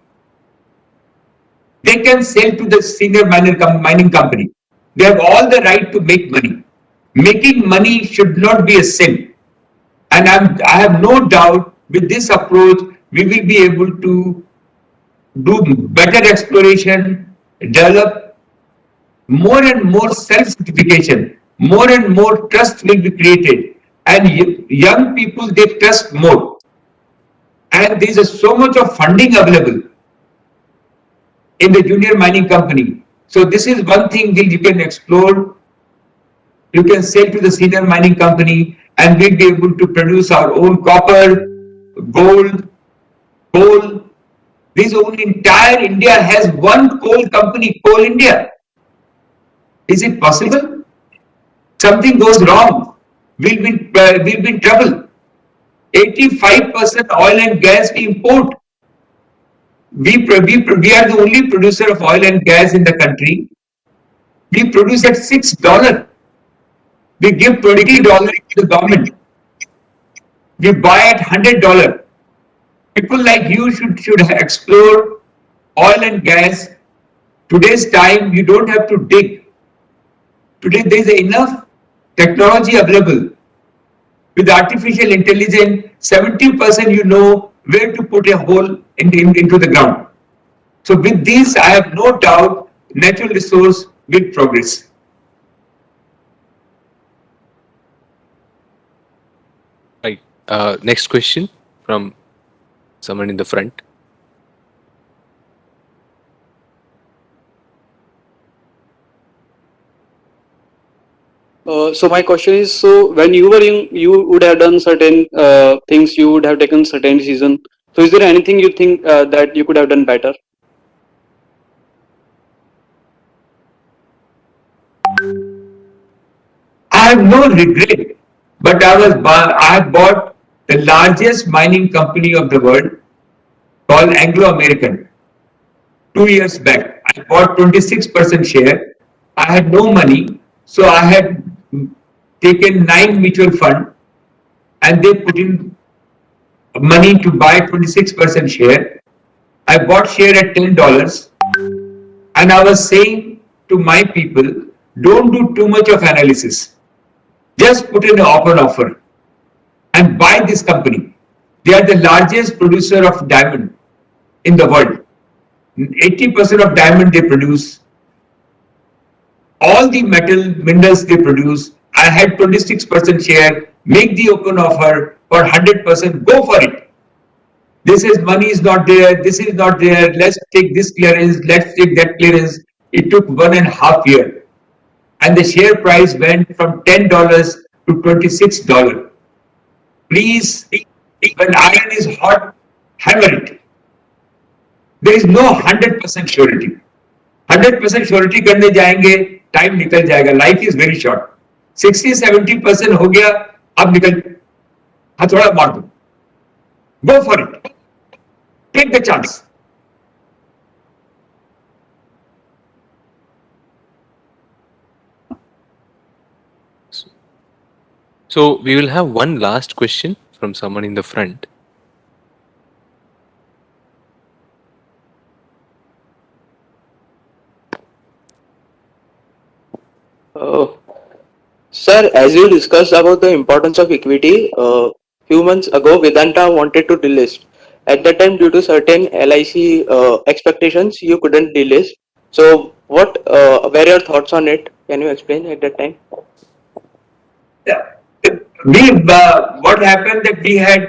they can sell to the senior mining company. They have all the right to make money. Making money should not be a sin. And I have no doubt with this approach, we will be able to do better exploration, develop more and more self-certification, more and more trust will be created. And young people, they trust more. And there is so much of funding available in the junior mining company. So this is one thing that you can explore. You can sell to the senior mining company and we'll be able to produce our own copper, gold, coal. This whole entire India has one coal company, Coal India. Is it possible? Something goes wrong, we'll be in trouble. 85% oil and gas we import. We are the only producer of oil and gas in the country. We produce at $6. We give $20 to the government. We buy at $100. People like you should explore oil and gas. Today's time, you don't have to dig. Today, there is enough technology available. With artificial intelligence, 70% you know where to put a hole into the ground. So with this, I have no doubt natural resource will progress. Right. Next question from someone in the front. So my question is, so when you were young, you would have done certain things, you would have taken certain decision. So is there anything you think that you could have done better? I have no regret, but I have bought the largest mining company of the world called Anglo American 2 years back. I bought 26% share. I had no money, so I had taken 9 mutual fund and they put in money to buy 26% share. I bought share at $10 and I was saying to my people, don't do too much of analysis. Just put in an open offer and buy this company. They are the largest producer of diamond in the world. 80% of diamond they produce. All the metal minerals they produce. I had 26% share. Make the open offer for 100%. Go for it. This is money is not there. This is not there. Let's take this clearance. Let's take that clearance. It took 1.5 years. And the share price went from $10 to $26. Please, when iron is hot, hammer it. There is no 100% surety. 100% surety करने जाएंगे, time निकल जाएगा. Life is very short. 60-70% हो गया, अब निकल, हथौड़ा मार दो. Go for it. Take the chance. So we will have one last question from someone in the front. Sir, as you discussed about the importance of equity, few months ago Vedanta wanted to delist. At that time, due to certain LIC expectations, you couldn't delist. So, what were your thoughts on it? Can you explain at that time? Yeah. What happened that we had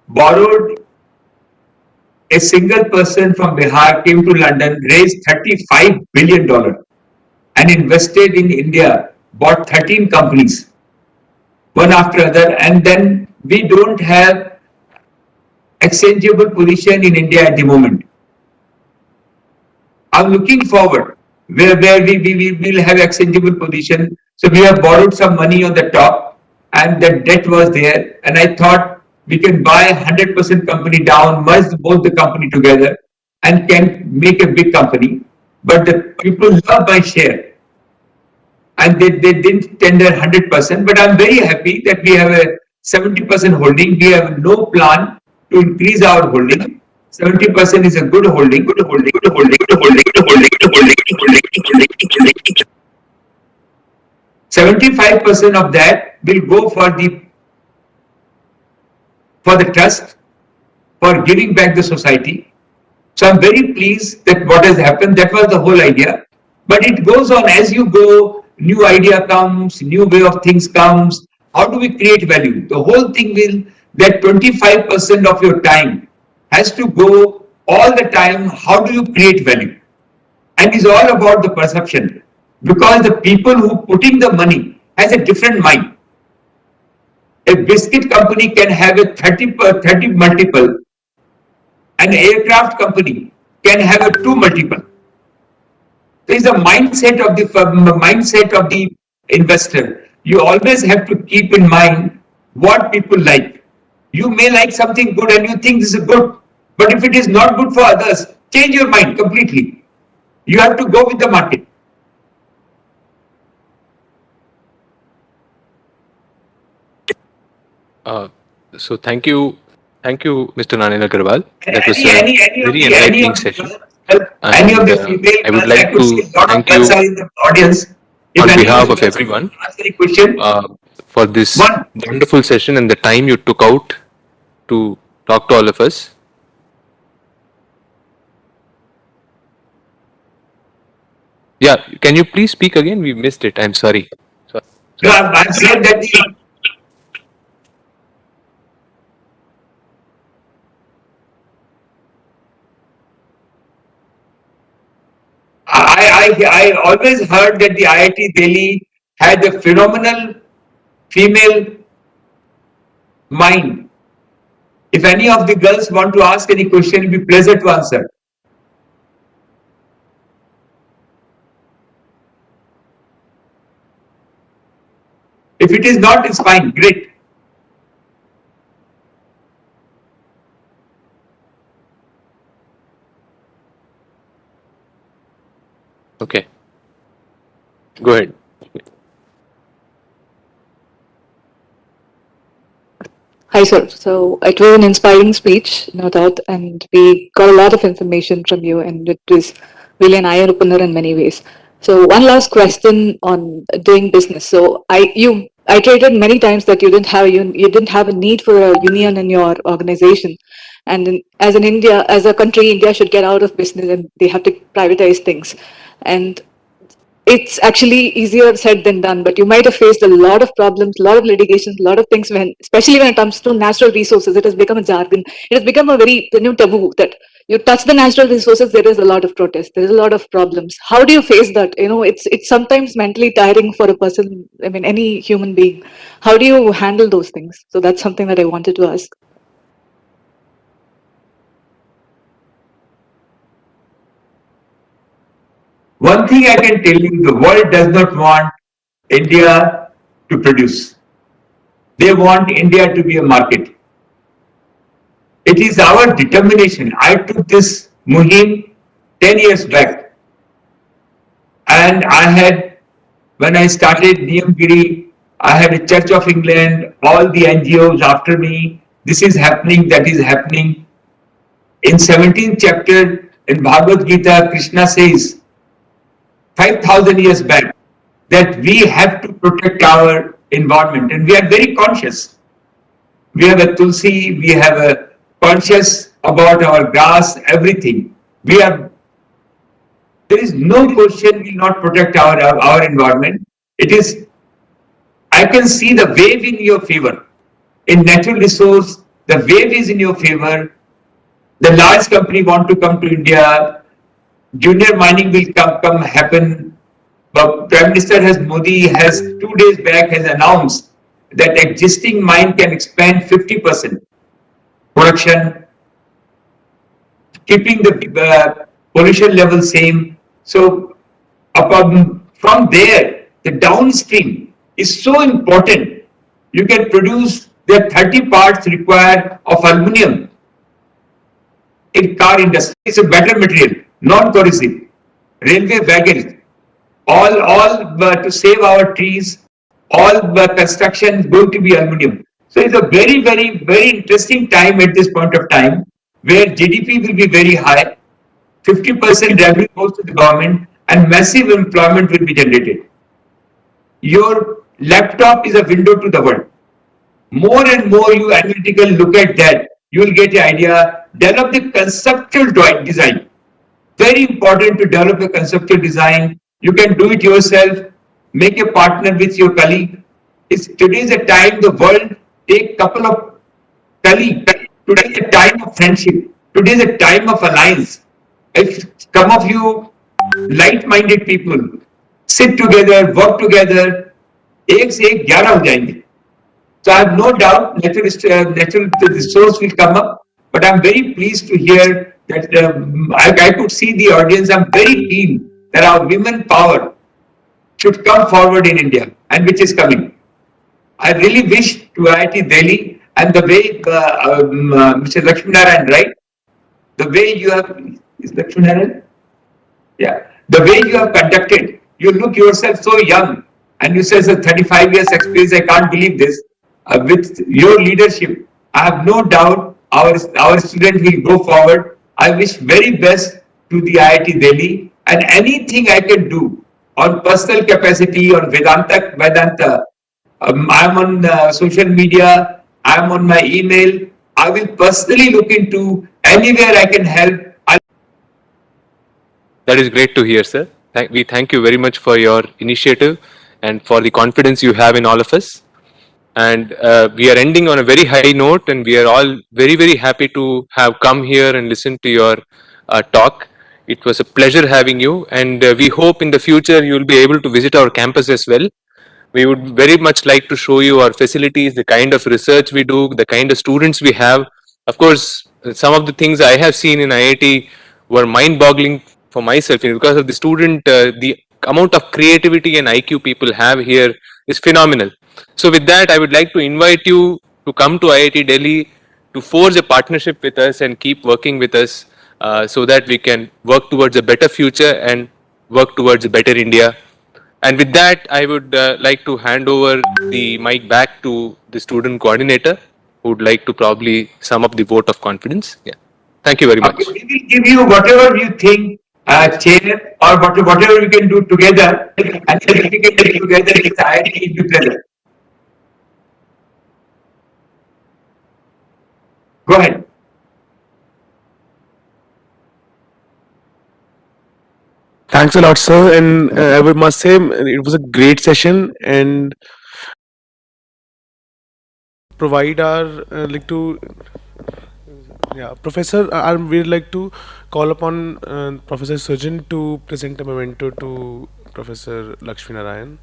borrowed a single person from Bihar came to London, raised $35 billion and invested in India, bought 13 companies, one after other, and then we don't have exchangeable position in India at the moment. I'm looking forward where we will have exchangeable position. So we have borrowed some money on the top and the debt was there. And I thought we can buy 100% company down, merge both the company together and can make a big company. But the people love my share and they didn't tender 100%. But I'm very happy that we have a 70% holding. We have no plan to increase our holding. 70% is a good holding, good holding, good holding, good holding, good holding, good holding, good holding, good holding, good holding. 75% of that will go for the trust, for giving back the society. So I'm very pleased that what has happened, that was the whole idea. But it goes on as you go, new idea comes, new way of things comes. How do we create value? The whole thing will, that 25% of your time has to go all the time. How do you create value? And it's all about the perception. Because the people who put in the money has a different mind. A biscuit company can have a 30 multiple. An aircraft company can have a 2 multiple. There is a mindset of the investor. You always have to keep in mind what people like. You may like something good and you think this is good, but if it is not good for others, change your mind completely. You have to go with the market. So thank you, Mr. Anil Agarwal. That was a very Any enlightening of the session, girls, any of and the female I would girls, I like could to see a lot of thank girls you are in the audience. If on any of behalf the of girls want everyone to ask any question, for this one, wonderful session and the time you took out to talk to all of us. Yeah, can you please speak again? We missed it. I'm sorry. no, I'm saying that I always heard that the IIT Delhi had a phenomenal female mind. If any of the girls want to ask any question, it will be pleasure to answer. If it is not, it's fine. Great. Okay, go ahead. Hi, sir. So it was an inspiring speech, no doubt, and we got a lot of information from you, and it was really an eye opener in many ways. So one last question on doing business. So you iterated many times that you didn't have a need for a union in your organization, and as an India, as a country, India should get out of business and they have to privatize things. And it's actually easier said than done, but you might have faced a lot of problems, a lot of litigations, a lot of things when, especially when it comes to natural resources, it has become a jargon. It has become a very new taboo that you touch the natural resources, there is a lot of protest, there is a lot of problems. How do you face that? It's sometimes mentally tiring for a person, I mean, any human being. How do you handle those things? So that's something that I wanted to ask. One thing I can tell you, the world does not want India to produce. They want India to be a market. It is our determination. I took this muhim 10 years back, and when I started Niyamgiri, I had a Church of England, all the NGOs after me. This is happening, that is happening. In 17th chapter in Bhagavad Gita, Krishna says, 5,000 years back, that we have to protect our environment, and we are very conscious. We have a tulsi, we have a conscious about our grass, everything. There is no question we not protect our environment. It is, I can see the wave in your favor. In natural resource, the wave is in your favor. The large company want to come to India. Junior mining will come happen. But Prime Minister Modi has 2 days back has announced that existing mine can expand 50% production, keeping the pollution level same. So from there, the downstream is so important. You can produce the 30 parts required of aluminum in car industry. It's a better material, non-corrosive. Railway wagons, all to save our trees, all construction going to be aluminum. So it's a very, very, very interesting time at this point of time where GDP will be very high, 50% revenue goes to the government, and massive employment will be generated. Your laptop is a window to the world. More and more you analytical look at that, you will get an idea. Develop the conceptual design. Very important to develop a conceptual design. You can do it yourself, make a partner with your colleague. Today is the time the world take couple of colleagues. Today is the time of friendship. Today is the time of alliance. If some of you like-minded people sit together, work together, एक से एक 11 हो जाएंगे. So I have no doubt natural resource will come up, but I'm very pleased to hear that I could see the audience. I'm very keen that our women power should come forward in India, and which is coming. I really wish to IIT Delhi And the way Mr. Lakshminarayan, right? The way you have, is Lakshminarayan? Yeah. The way you have conducted, you look yourself so young, and you say, 35 years experience, I can't believe this. With your leadership, I have no doubt our student will go forward. I wish very best to the IIT Delhi, and anything I can do on personal capacity, on Vedanta. I'm on social media, I'm on my email. I will personally look into anywhere I can help. That is great to hear, sir. We thank you very much for your initiative and for the confidence you have in all of us. And we are ending on a very high note, and we are all very, very happy to have come here and listen to your talk. It was a pleasure having you, and we hope in the future you will be able to visit our campus as well. We would very much like to show you our facilities, the kind of research we do, the kind of students we have. Of course, some of the things I have seen in IIT were mind-boggling for myself, because of the student, the amount of creativity and IQ people have here is phenomenal. So with that, I would like to invite you to come to IIT Delhi to forge a partnership with us and keep working with us, so that we can work towards a better future and work towards a better India. And with that, I would like to hand over the mic back to the student coordinator, who would like to probably sum up the vote of confidence. Yeah. Thank you very much. Okay, we will give you whatever you think, chair, or whatever we can do together, and then we can do together with IIT together. Go ahead. Thanks a lot, sir. And must say it was a great session and provide our Professor. I would like to call upon Professor Surgeon to present a memento to Professor Lakshmi Narayan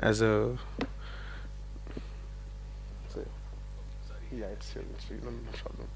as a. Yeah, it's no problem.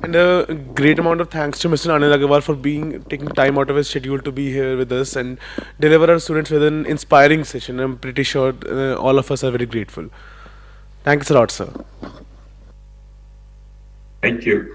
And a great amount of thanks to Mr. Anil Agarwal for taking time out of his schedule to be here with us and deliver our students with an inspiring session. I'm pretty sure all of us are very grateful. Thanks a lot, sir. Thank you.